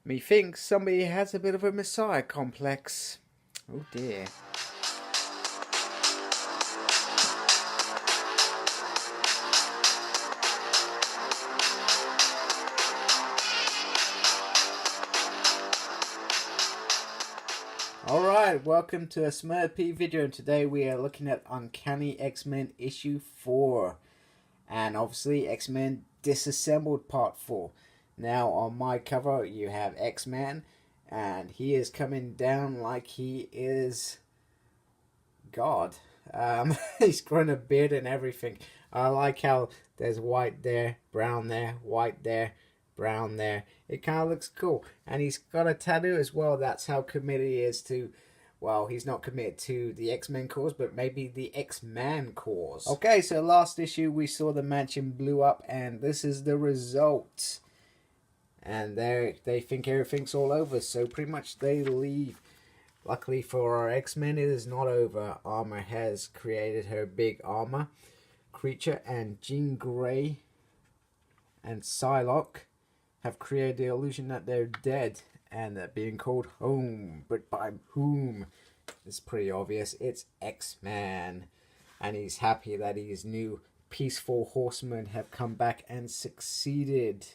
Methinks somebody has a bit of a messiah complex. Oh dear. Alright, welcome to a Smurp video, and today we are looking at Uncanny X-Men issue 4. And obviously X-Men Disassembled part 4. Now on my cover you have X-Man, and he is coming down like he is God. He's growing a beard and everything. I like how there's white there, brown there, white there, brown there. It kind of looks cool. And he's got a tattoo as well. That's how committed he is to, well, he's not committed to the X-Men cause, but maybe the X-Man cause. Okay, so last issue we saw the mansion blew up, and this is the result. And they think everything's all over, so pretty much they leave. Luckily for our X-Men, it is not over. Armor has created her big armor creature, and Jean Grey and Psylocke have created the illusion that they're dead and they're being called home. But by whom? It's pretty obvious. It's X-Man. And he's happy that his new peaceful horsemen have come back and succeeded.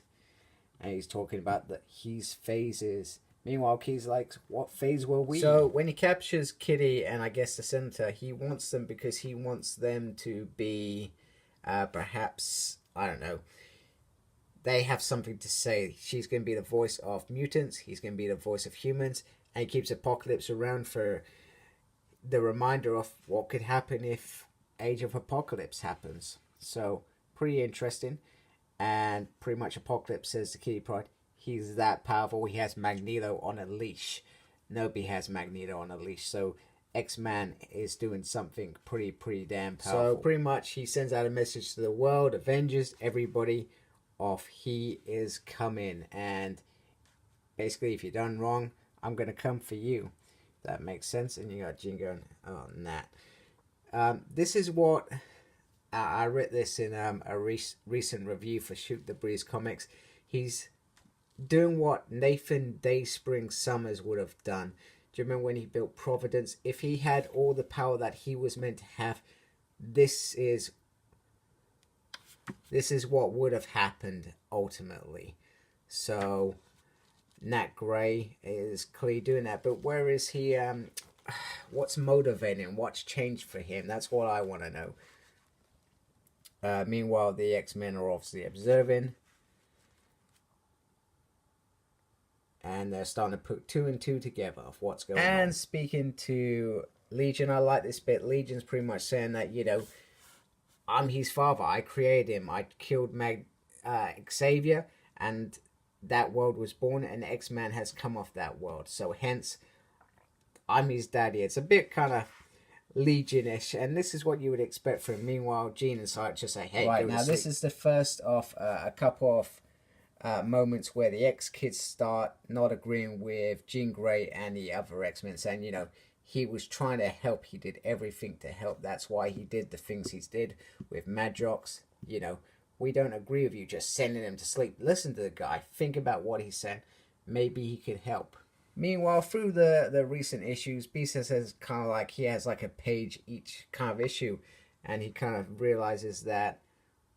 And he's talking about his phases. Meanwhile, Key's like, what phase were we? So when he captures Kitty and I guess the Senator, he wants them because he wants them to be perhaps, I don't know, they have something to say. She's going to be the voice of mutants. He's going to be the voice of humans. And he keeps Apocalypse around for the reminder of what could happen if Age of Apocalypse happens. So, pretty interesting. And pretty much Apocalypse says to Kitty Pryde, he's that powerful. He has Magneto on a leash. Nobody has Magneto on a leash. So, X-Man is doing something pretty damn powerful. So, pretty much he sends out a message to the world, Avengers, everybody, of he is coming, and basically if you're done wrong, I'm gonna come for you. That makes sense. And you got Jean going, oh nah. This is what I read this in a recent review for Shoot the Breeze Comics. He's doing what Nathan Dayspring Summers would have done. Do you remember when he built Providence? If he had all the power that he was meant to have, this is what would have happened ultimately. So Nat Grey is clearly doing that, but where is he? What's motivating? What's changed for him? That's what I want to know. Meanwhile, the X-Men are obviously observing, and they're starting to put two and two together of what's going on. And speaking to Legion, I like this bit. Legion's pretty much saying that, you know, I'm his father. I created him. I killed Xavier, and that world was born, and X-Man has come off that world. So hence, I'm his daddy. It's a bit kind of Legion-ish, and this is what you would expect from him. Meanwhile, Jean and Psyche just say, hey, right, now this is the first of a couple of moments where the X-Kids start not agreeing with Jean Grey and the other X-Men, saying, you know, he was trying to help. He did everything to help. That's why he did the things he did with Madrox. You know, we don't agree with you just sending him to sleep. Listen to the guy. Think about what he said. Maybe he could help. Meanwhile, through the recent issues, Beast says kind of like he has like a page each kind of issue. And he kind of realizes that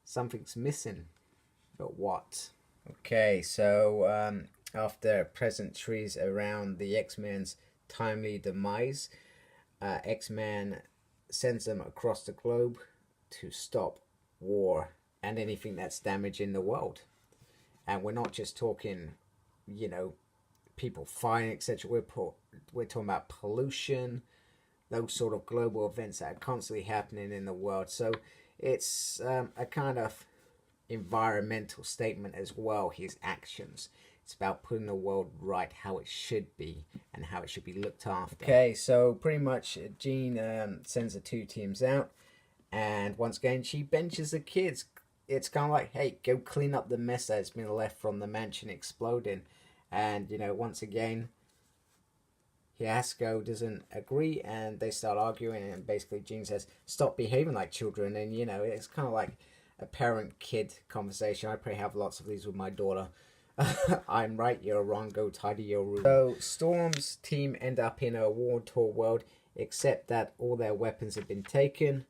something's missing. But what? Okay, so after pleasantries around the X-Men's timely demise, X-Man sends them across the globe to stop war and anything that's damaging the world. And we're not just talking, you know, people fighting, etc. We're talking about pollution, those sort of global events that are constantly happening in the world. So it's a kind of environmental statement as well, his actions. It's about putting the world right how it should be and how it should be looked after. Okay, so pretty much Jean sends the two teams out, and once again she benches the kids. It's kind of like, hey, go clean up the mess that's been left from the mansion exploding. And, you know, once again, Fiasco doesn't agree, and they start arguing, and basically Jean says, stop behaving like children. And, you know, it's kind of like a parent-kid conversation. I probably have lots of these with my daughter. I'm right, you're wrong, go tidy your room. So Storm's team end up in a war-torn world, except that all their weapons have been taken.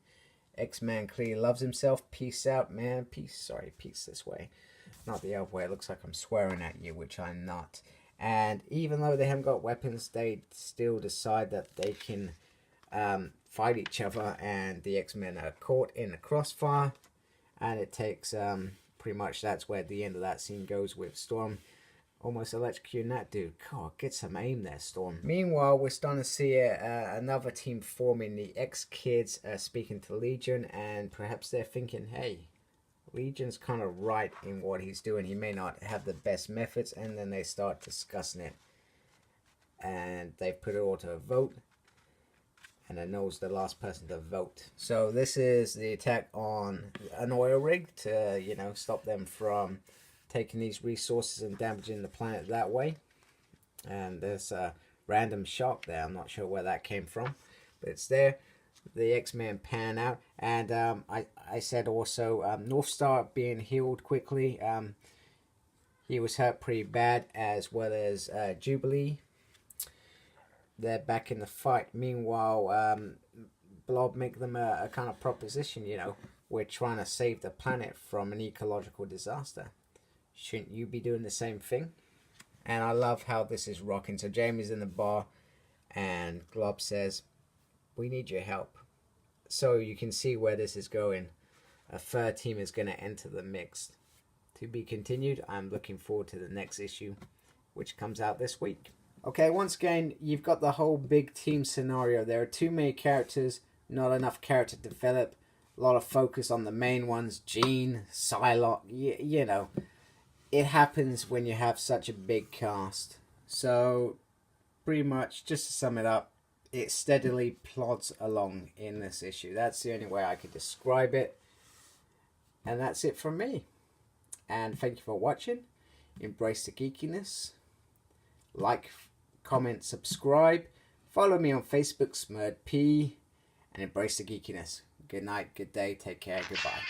X-Man clearly loves himself. Peace out, man. Peace. Sorry, peace this way. Not the other way. It looks like I'm swearing at you, which I'm not. And even though they haven't got weapons, they still decide that they can fight each other. And the X-Men are caught in the crossfire. And it takes, pretty much that's where the end of that scene goes, with Storm almost electrocuting that dude. God, get some aim there, Storm. Meanwhile, we're starting to see another team forming. The X-Kids speaking to Legion, and perhaps they're thinking, hey, Legion's kind of right in what he's doing. He may not have the best methods, and then they start discussing it. And they put it all to a vote, and I know it's the last person to vote. So this is the attack on an oil rig to, you know, stop them from taking these resources and damaging the planet that way. And there's a random shot there. I'm not sure where that came from, but it's there. The X-Men pan out, and I said also Northstar being healed quickly. He was hurt pretty bad, as well as Jubilee. They're back in the fight. Meanwhile, Blob make them a kind of proposition. You know, we're trying to save the planet from an ecological disaster. Shouldn't you be doing the same thing? And I love how this is rocking. So Jamie's in the bar, and Glob says, we need your help. So you can see where this is going. A third team is going to enter the mix. To be continued. I'm looking forward to the next issue, which comes out this week. Okay, once again, you've got the whole big team scenario. There are too many characters, not enough character develop, a lot of focus on the main ones, Jean, Psylocke, you know. It happens when you have such a big cast. So, pretty much, just to sum it up, it steadily plods along in this issue. That's the only way I could describe it. And that's it from me. And thank you for watching. Embrace the geekiness. Like, comment, subscribe. Follow me on Facebook, SmurredP. And embrace the geekiness. Good night, good day, take care, goodbye.